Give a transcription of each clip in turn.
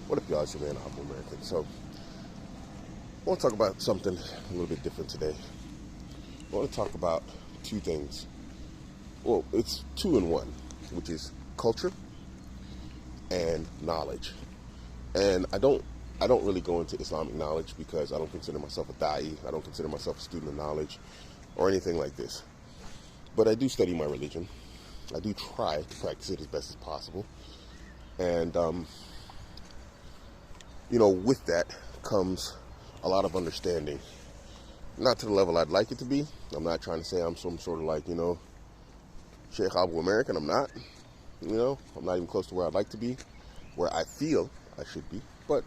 What up, y'all? It's your man, Abuamerican. So, I want to talk about something a little bit different today. I want to talk about two things. Well, it's two in one, which is culture and knowledge. And I don't really go into Islamic knowledge because I don't consider myself a da'i. I don't consider myself a student of knowledge or anything like this. But I do study my religion. I do try to practice it as best as possible. And with that comes a lot of understanding. Not to the level I'd like it to be. I'm not trying to say I'm some sort of Sheikh Abuamerican. I'm not. I'm not even close to where I'd like to be, where I feel I should be. But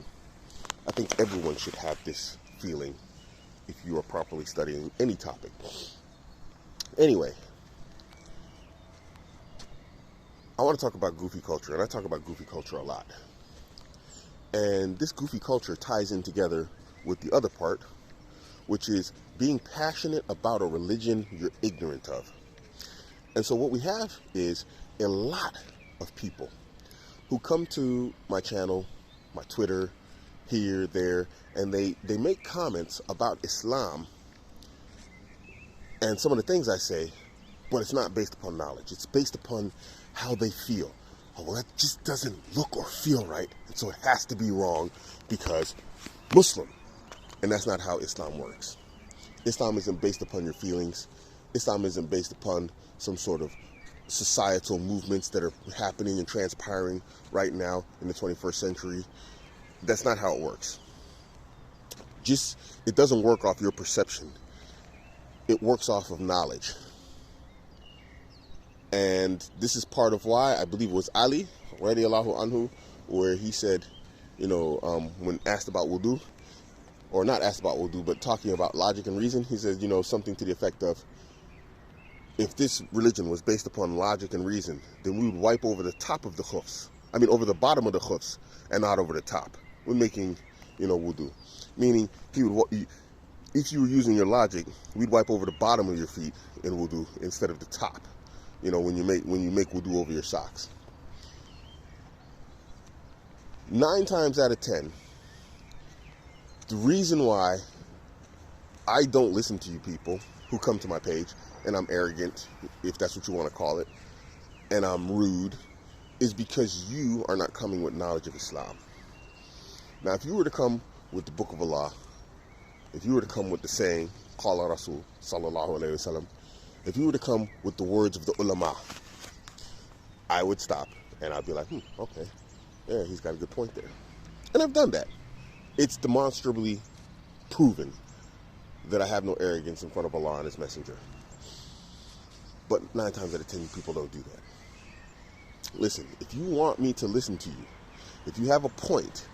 I think everyone should have this feeling if you are properly studying any topic. Anyway, I want to talk about goofy culture, and I talk about goofy culture a lot. And this goofy culture ties in together with the other part, which is being passionate about a religion you're ignorant of. And so what we have is a lot of people who come to my channel, my Twitter, here, there, and they make comments about Islam and some of the things I say, but it's not based upon knowledge. It's based upon how they feel. Oh, well, that just doesn't look or feel right, and so it has to be wrong because Muslim. And that's not how Islam works. Islam isn't based upon your feelings. Islam isn't based upon some sort of societal movements that are happening and transpiring right now in the 21st century. That's not how it works. It doesn't work off your perception. It works off of knowledge. And this is part of why I believe it was Ali, radiallahu anhu, where he said, when asked about wudu, or not asked about wudu, but talking about logic and reason, he said, something to the effect of, if this religion was based upon logic and reason, then we would wipe over the top of the khufs. Over the bottom of the khufs and not over the top. We're making, wudu. Meaning, if you were using your logic, we'd wipe over the bottom of your feet in wudu instead of the top. When you make wudu over your socks. 9 times out of 10, the reason why I don't listen to you people who come to my page, and I'm arrogant, if that's what you want to call it, and I'm rude, is because you are not coming with knowledge of Islam. Now, if you were to come with the Book of Allah, if you were to come with the saying, Qala Rasul, sallallahu alayhi wasallam, if you were to come with the words of the ulama, I would stop and I'd be like, okay, yeah, he's got a good point there. And I've done that. It's demonstrably proven that I have no arrogance in front of Allah and His Messenger. But 9 times out of 10, people don't do that. Listen, if you want me to listen to you, if you have a point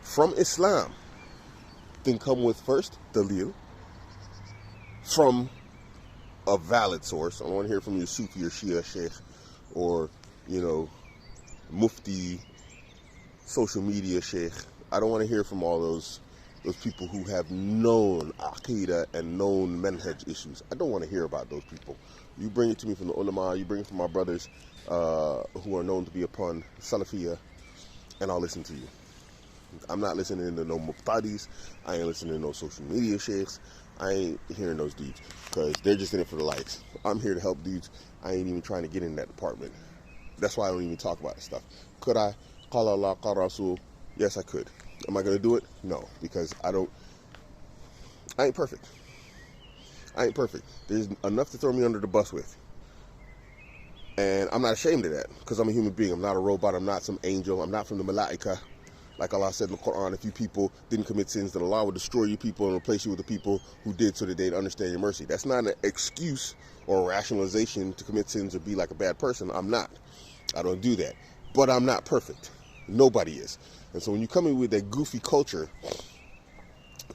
from Islam, then come with first dalil from a valid source. I don't want to hear from your Sufi or Shia sheikh or, mufti, social media sheikh. I don't want to hear from all those people who have known aqidah and known manhaj issues. I don't want to hear about those people. You bring it to me from the ulama, you bring it from my brothers who are known to be upon Salafiyah, and I'll listen to you. I'm not listening to no muqtadis. I ain't listening to no social media sheikhs. I ain't hearing those dudes because they're just in it for the likes. I'm here to help dudes. I ain't even trying to get in that department. That's why I don't even talk about this stuff. Could I? Qala Allah, qala Rasul. Yes, I could. Am I going to do it? No, because I ain't perfect. I ain't perfect. There's enough to throw me under the bus with. And I'm not ashamed of that because I'm a human being. I'm not a robot. I'm not some angel. I'm not from the Malaika. Like Allah said in the Quran, if you people didn't commit sins, then Allah would destroy you people and replace you with the people who did so that they'd understand your mercy. That's not an excuse or a rationalization to commit sins or be like a bad person. I'm not. I don't do that. But I'm not perfect. Nobody is. And so when you come in with that goofy culture,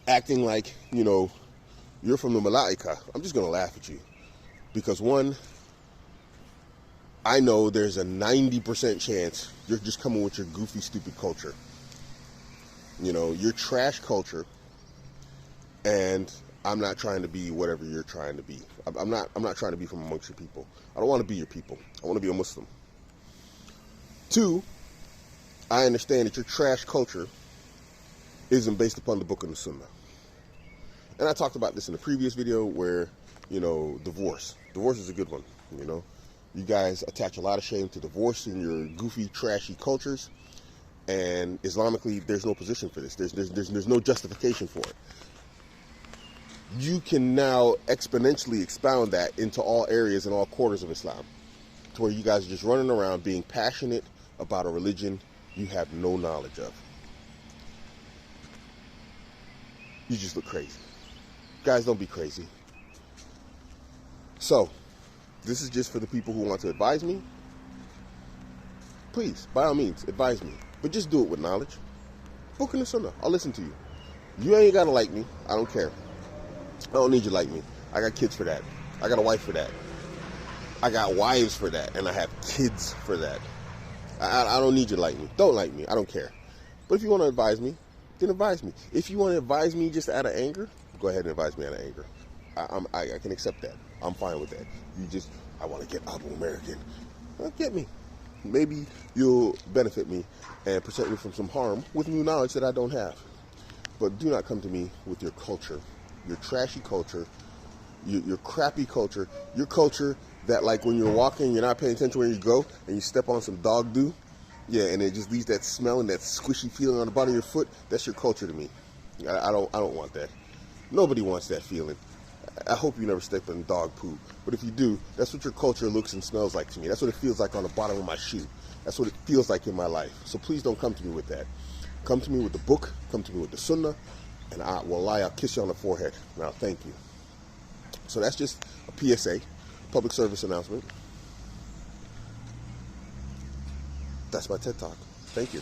acting like, you're from the Malaika, I'm just going to laugh at you. Because one, I know there's a 90% chance you're just coming with your goofy, stupid culture. Your trash culture, and I'm not trying to be whatever you're trying to be. I'm not trying to be from amongst your people. I don't want to be your people. I want to be a Muslim. 2, I understand that your trash culture isn't based upon the book and the sunnah. And I talked about this in a previous video where, divorce. Divorce is a good one, You guys attach a lot of shame to divorce in your goofy, trashy cultures. And Islamically, there's no position for this. There's no justification for it. You can now exponentially expound that into all areas and all quarters of Islam, to where you guys are just running around being passionate about a religion you have no knowledge of. You just look crazy. Guys, don't be crazy. So, this is just for the people who want to advise me. Please, by all means, advise me. But just do it with knowledge. Book in the sunnah. I'll listen to you. You ain't got to like me. I don't care. I don't need you to like me. I got kids for that. I got a wife for that. I got wives for that. And I have kids for that. I don't need you to like me. Don't like me. I don't care. But if you want to advise me, then advise me. If you want to advise me just out of anger, go ahead and advise me out of anger. I can accept that. I'm fine with that. I want to get Abuamerican. Well, get me. Maybe you'll benefit me and protect me from some harm with new knowledge that I don't have. But do not come to me with your culture, your trashy culture, your crappy culture, your culture that, like, when you're walking, you're not paying attention where you go, and you step on some dog doo, and it just leaves that smell and that squishy feeling on the bottom of your foot. That's your culture to me. I don't want that. Nobody wants that feeling. I hope you never step in dog poo. But if you do, that's what your culture looks and smells like to me. That's what it feels like on the bottom of my shoe. That's what it feels like in my life. So please don't come to me with that. Come to me with the book. Come to me with the sunnah. And I'll kiss you on the forehead. Now, thank you. So that's just a PSA, public service announcement. That's my TED Talk. Thank you.